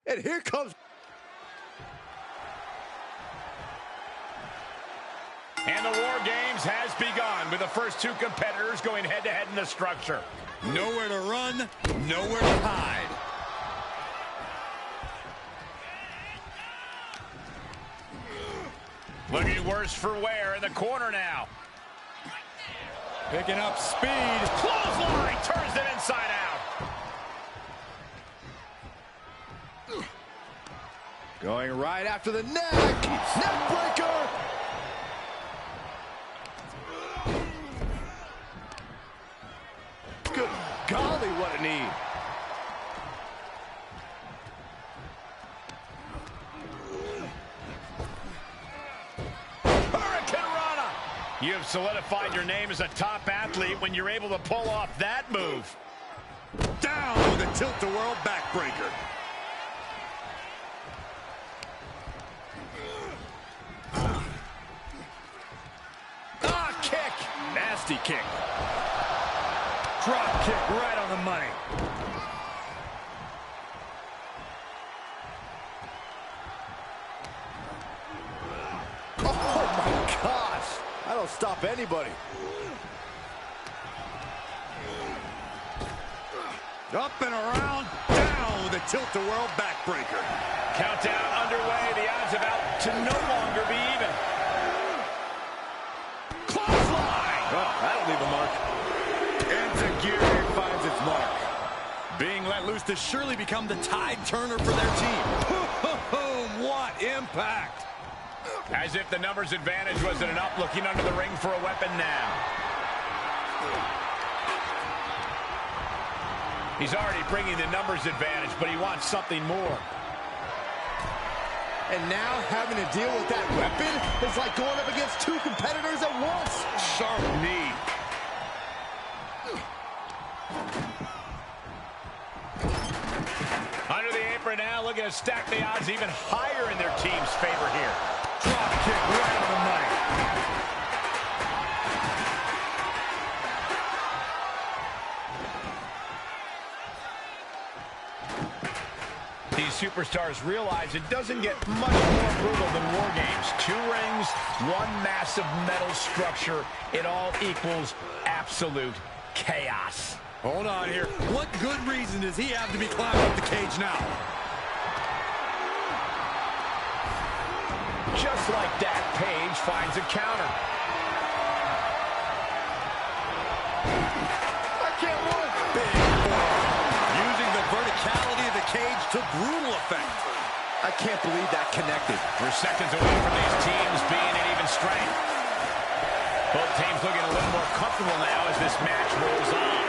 And here comes... And the War Games has begun with the first two competitors going head-to-head in the structure. Nowhere to run, nowhere to hide. Looking worse for wear in the corner now. Picking up speed. Clothesline turns it inside out. Going right after the neck. Neck breaker. Good golly, what a knee. You have solidified your name as a top athlete when you're able to pull off that move. Down with a tilt-a-whirl backbreaker. Kick. Nasty kick. Drop kick right on the money. That'll stop anybody. Up and around, down with a tilt-a-whirl backbreaker. Countdown underway. The odds about to no longer be even. Clothesline. Oh, that'll leave a mark. Enzuigiri finds its mark. Being let loose to surely become the tide turner for their team. What impact! As if the numbers advantage wasn't enough, looking under the ring for a weapon now. He's already bringing the numbers advantage, but he wants something more. And now having to deal with that weapon is like going up against two competitors at once. Sharp knee. Under the apron now, looking to stack the odds even higher in their team's favor here. Drop kick right on the money. These superstars realize it doesn't get much more brutal than War Games. 2 rings, 1 massive metal structure. It all equals absolute chaos. Hold on here. What good reason does he have to be climbing up the cage now? Just like that, Paige finds a counter. I can't run. Big boy. Using the verticality of the cage to brutal effect. I can't believe that connected. We're seconds away from these teams being at even strength. Both teams looking a little more comfortable now as this match rolls on.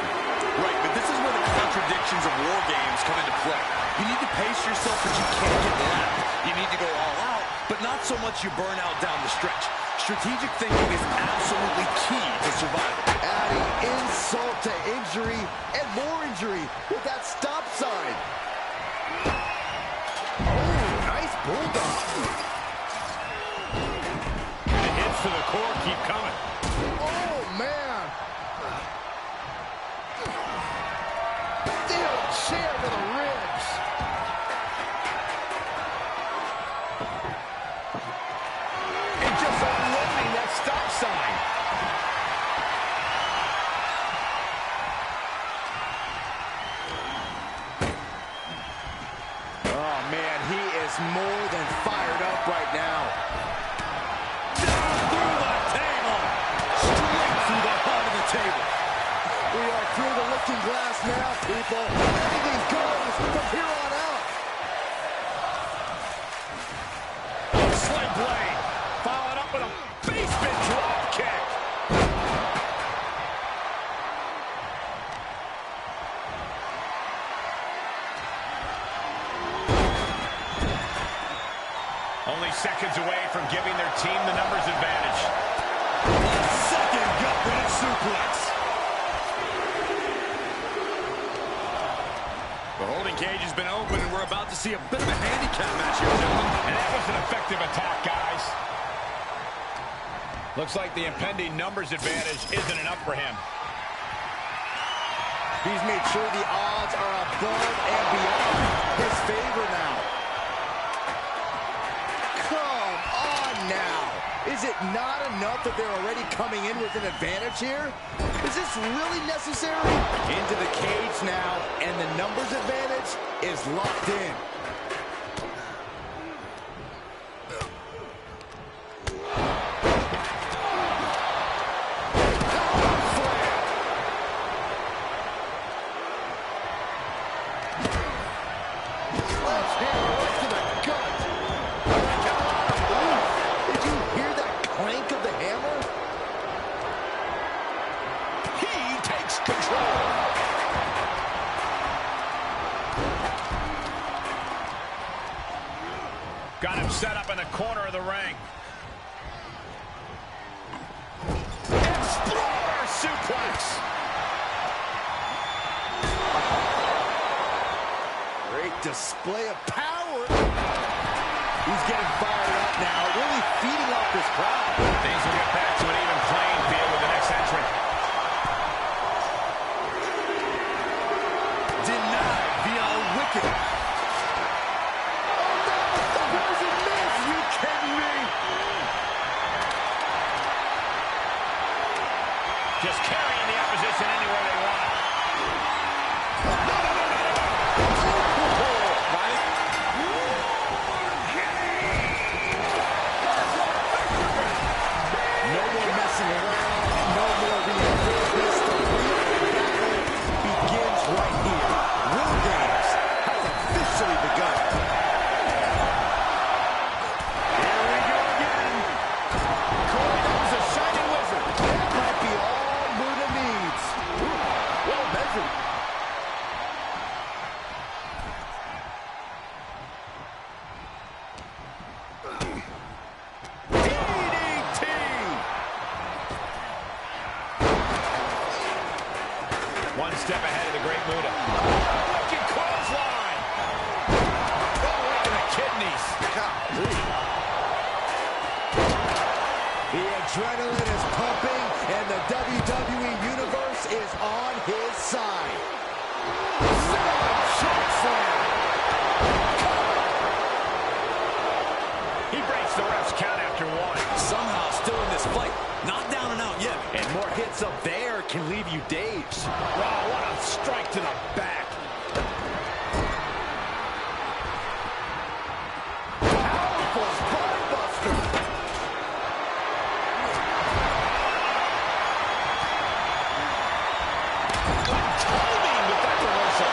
Right, but this is where the contradictions of War Games come into play. You need to pace yourself, but you can't get left. You need to go all out, but not so much you burn out down the stretch. Strategic thinking is absolutely key to survival. Adding insult to injury and more injury with that stop sign. Oh, nice bulldog. The hits to the core keep coming. Oh, man. Steel chair to the ribs. And just unloading that stop sign. Oh, man, he is more than fired up right now. Down through the table. Straight through the heart of the table. We are through the looking glass now, people. Anything goes from here on out. Sling blade. Followed up with a basement drop kick. Only seconds away from giving their team the numbers advantage. Second gut-wrench suplex. The holding cage has been open, and we're about to see a bit of a handicap match here, gentlemen. And that was an effective attack, guys. Looks like the impending numbers advantage isn't enough for him. He's made sure the odds are above and beyond his favor now. Is it not enough that they're already coming in with an advantage here? Is this really necessary? Into the cage now, and the numbers advantage is locked in. Got him set up in the corner of the ring. Explorer suplex. Great display of power. He's getting fired up now, really feeding off this crowd. Things will get back to an even playing field with the next entrant. Denied via a wicked. Just carrying the opposition anywhere they want. No more messing around. No more being business. The real battle begins right here. War Games has officially begun. Here we go again. Corey, that was a shining wizard. That might be all Muda needs. Well measured. DDT! One step ahead of the Great Muda. Looking clothesline. Oh, right to the kidneys. The adrenaline is pumping, and the WWE Universe is on his side. He breaks the ref's count after one. Somehow still in this fight. Not down and out yet. And more hits up there can leave you dazed. Wow, what a strike to the back. Powerful spinebuster. Good timing with that reversal.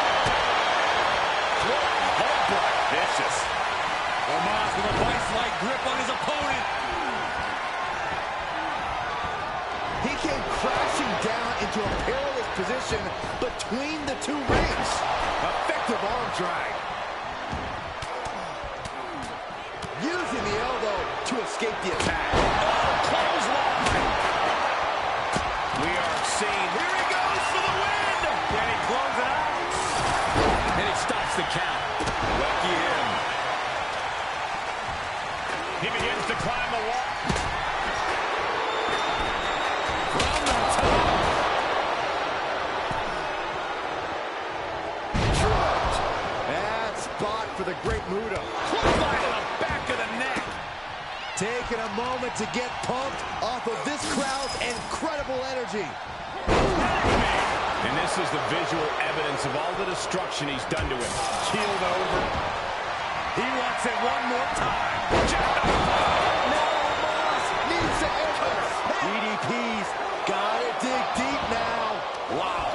Headbutt. Vicious. Omos with a vice-like grip on his opponent. He came crashing down into a perilous position between the two rings. Effective arm drag. Using the elbow to escape the attack. Clothesline. We are seeing. Here he goes for the win. Can he close it out? And he stops the count. Lucky him. He begins to climb the wall. From the top. Dropped. That spot for the Great Muda. Clothesline to the back of the neck. Taking a moment to get pumped off of this crowd's incredible energy. And this is the visual evidence of all the destruction he's done to him. Keeled over. He wants it one more time. Needs to end this. DDP's gotta dig deep now. Wow.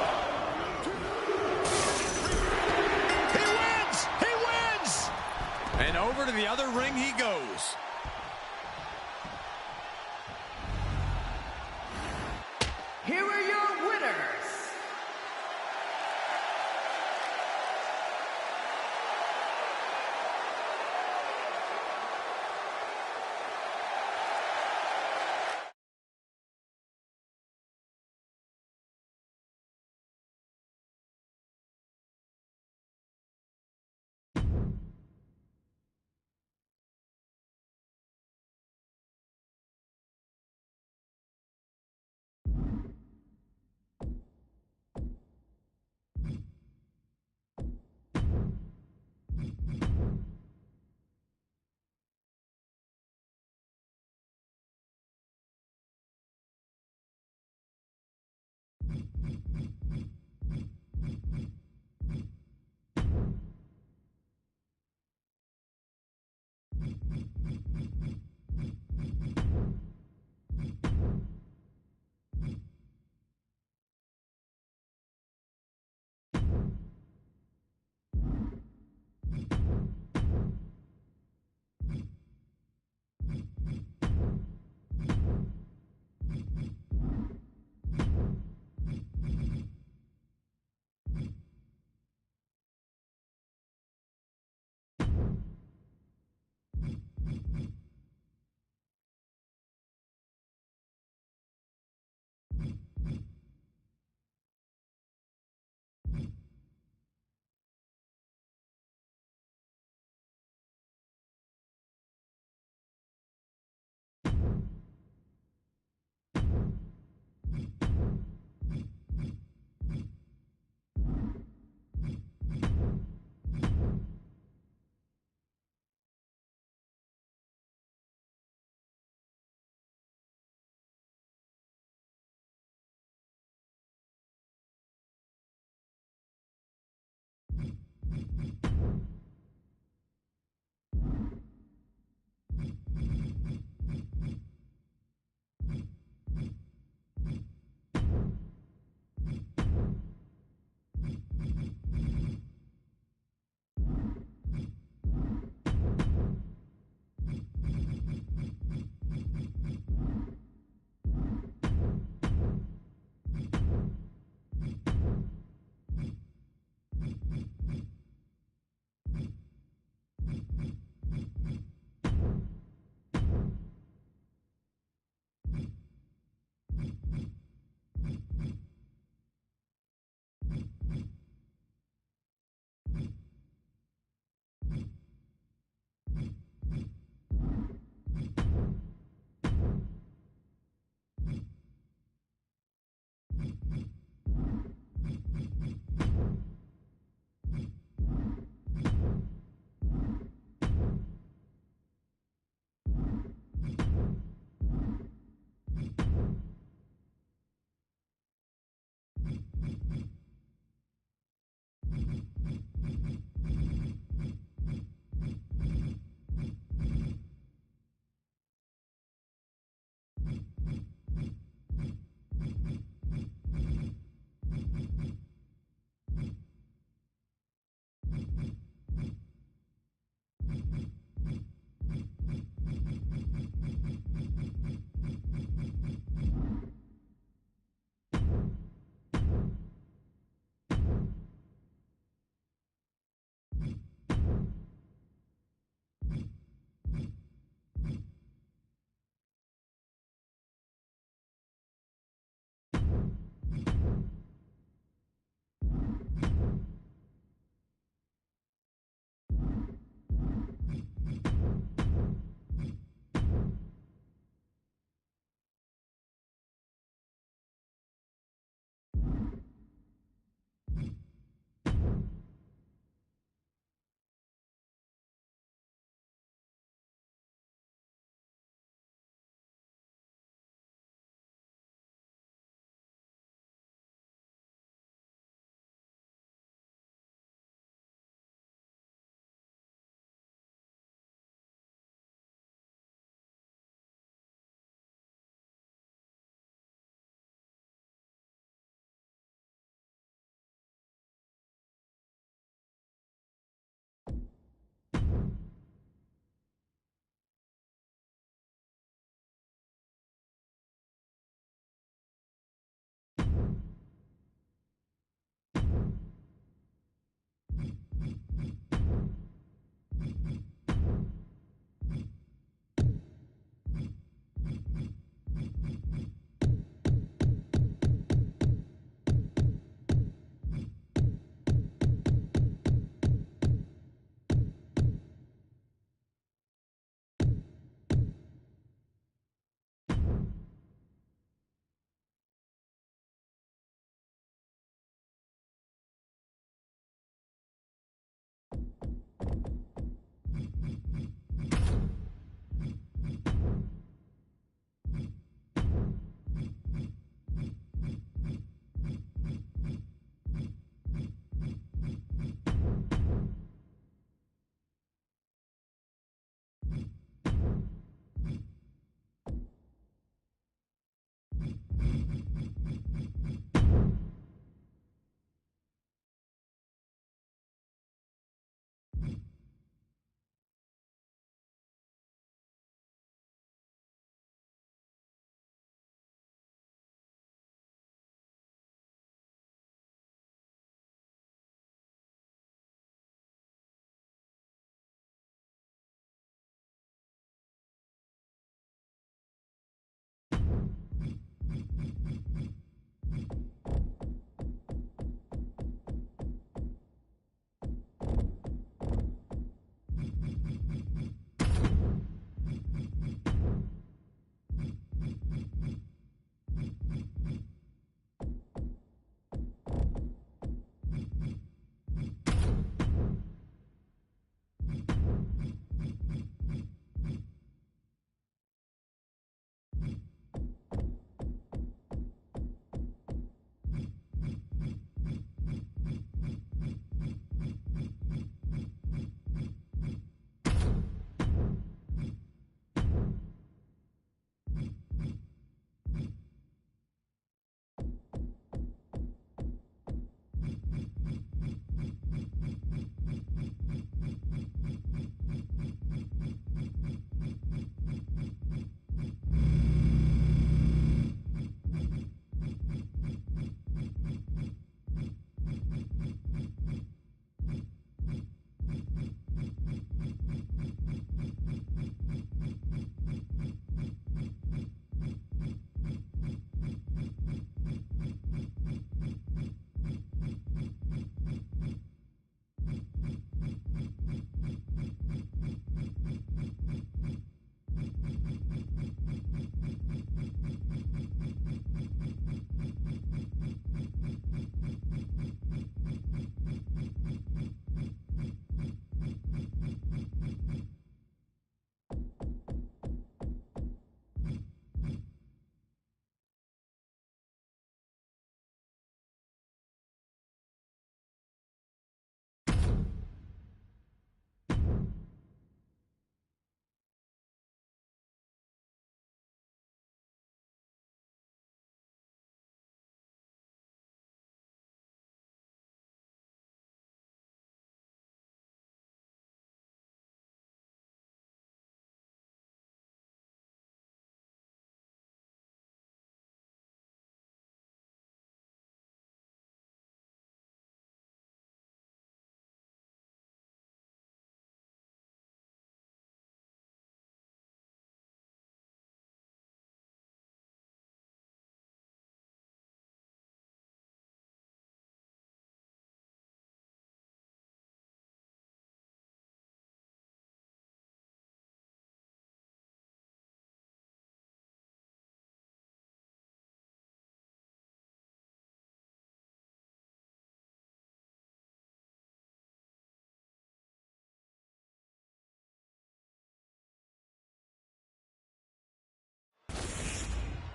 He wins! He wins! And over to the other ring he goes. Here are your winners.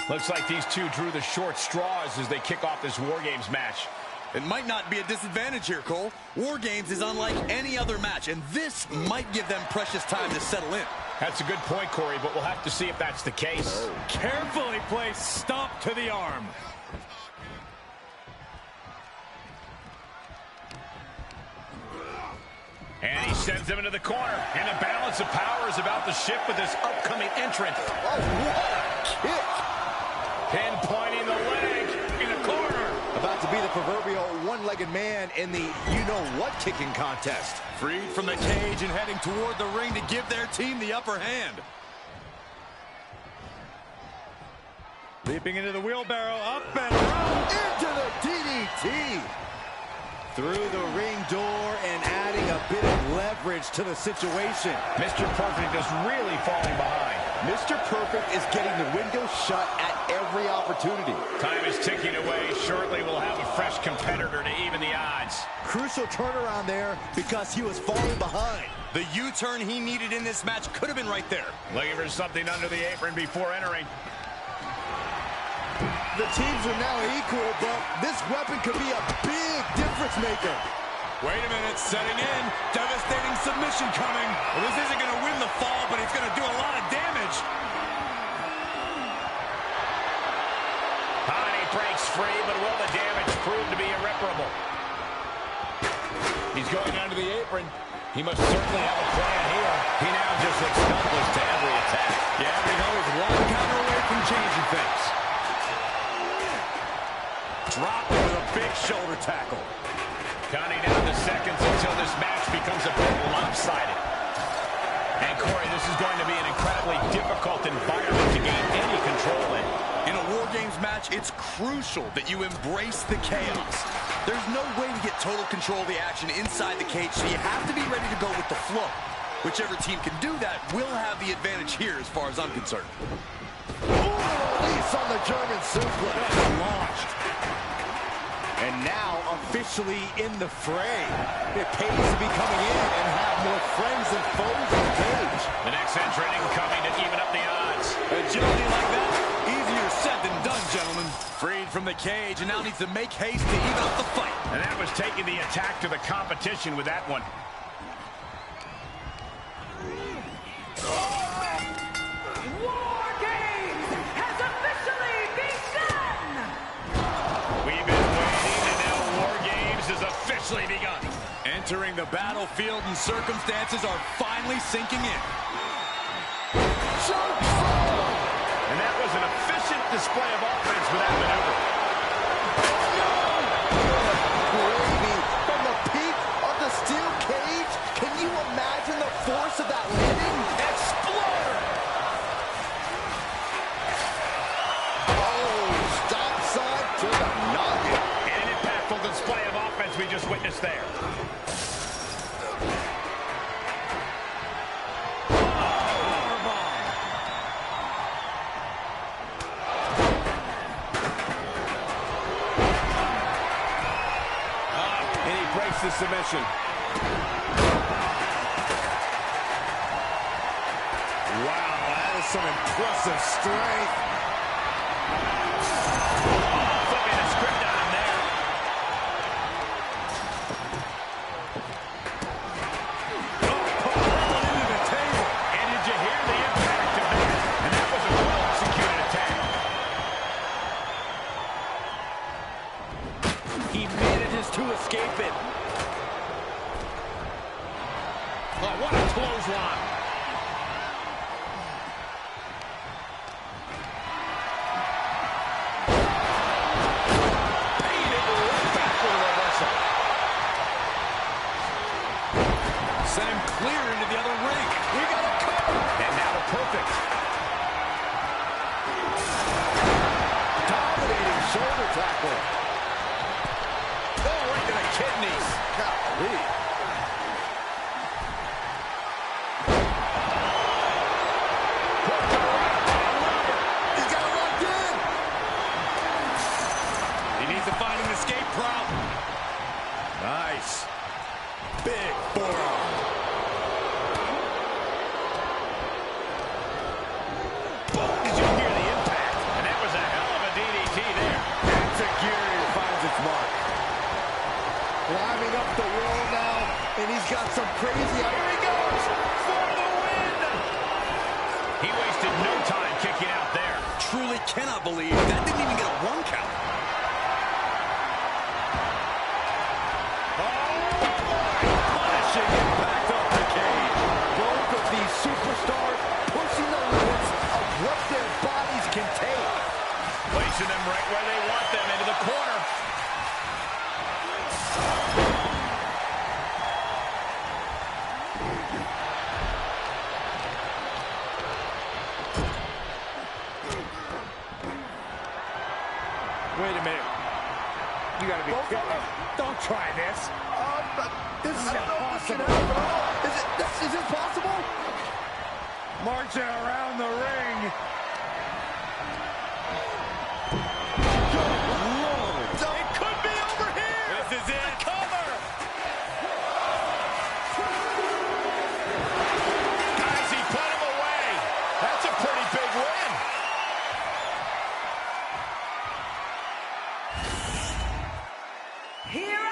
Looks like these two drew the short straws as they kick off this War Games match. It might not be a disadvantage here, Cole. War Games is unlike any other match, and this might give them precious time to settle in. That's a good point, Corey, but we'll have to see if that's the case. Carefully placed stomp to the arm. And he sends him into the corner. And the balance of power is about to shift with this upcoming entrant. Oh, what a kick. Pinpointing the leg in the corner. About to be the proverbial one-legged man in the you-know-what kicking contest. Freed from the cage and heading toward the ring to give their team the upper hand. Leaping into the wheelbarrow, up and around. Into the DDT. Through the ring door and adding a bit of leverage to the situation. Mr. Perfect is really falling behind. Mr. Perfect is getting the window shut at every opportunity. Time is ticking away. Shortly we'll have a fresh competitor to even the odds. Crucial turnaround there because he was falling behind. The U-turn he needed in this match could have been right there. Looking for something under the apron before entering. The teams are now equal, but this weapon could be a big difference maker. Wait a minute, setting in. Devastating submission coming. Well, this isn't going to win the fall, but it's going to do a lot of damage. He breaks free, but will the damage prove to be irreparable? He's going under the apron. He must certainly have a plan here. He now just looks helpless to every attack. Yeah, we know he's one counter away from changing things. Dropped with a big shoulder tackle. Counting down the seconds until this match becomes a bit lopsided. And Corey, this is going to be an incredibly difficult environment to gain any control in. In a War Games match, it's crucial that you embrace the chaos. There's no way to get total control of the action inside the cage, so you have to be ready to go with the flow. Whichever team can do that will have the advantage here as far as I'm concerned. Release on the German suplex. Launched. And now officially in the fray. It pays to be coming in and have more friends than foes in the cage. The next entrant incoming to even up the odds. Agility like that, easier said than done, gentlemen. Freed from the cage and now needs to make haste to even up the fight. And that was taking the attack to the competition with that one. War Games has officially begun! We've been waiting, and now War Games has officially begun. Entering the battlefield and circumstances are finally sinking in. And that was an efficient display of offense with that maneuver. Gravy from the peak of the steel cage. Can you imagine the force of that landing? Exploder! Oh, stop sign to the noggin. And an impactful display of offense we just witnessed there. The submission. Wow, that is some impressive strength. Flipping the script on him there. Into the table. And did you hear the impact of that? And that was a well-executed attack. He manages to escape it. Oh, what a clothesline. Painted right back for the reversal. Sent him clear into the other ring. We got a cover. And now the Perfect. Dominating shoulder tackle. Oh, right to the kidneys. Golly. He's got it locked in. He needs to find an escape route. Nice. Big forearm. Did you hear the impact? And that was a Climbing up the wall now, and he's got some crazy... Here he goes for the win! He wasted no time kicking out there. Truly cannot believe that didn't even get a 1 count. Punishing impact off the cage. Both of these superstars pushing the limits of what their bodies can take. Placing them right where they want them, into the corner. Wait a minute. You gotta be kidding. Don't try this. This is impossible. Is this possible? Marching around the ring. Good Lord. It could be over here. This is it. The cover. Guys, he put him away. That's a pretty big win. Here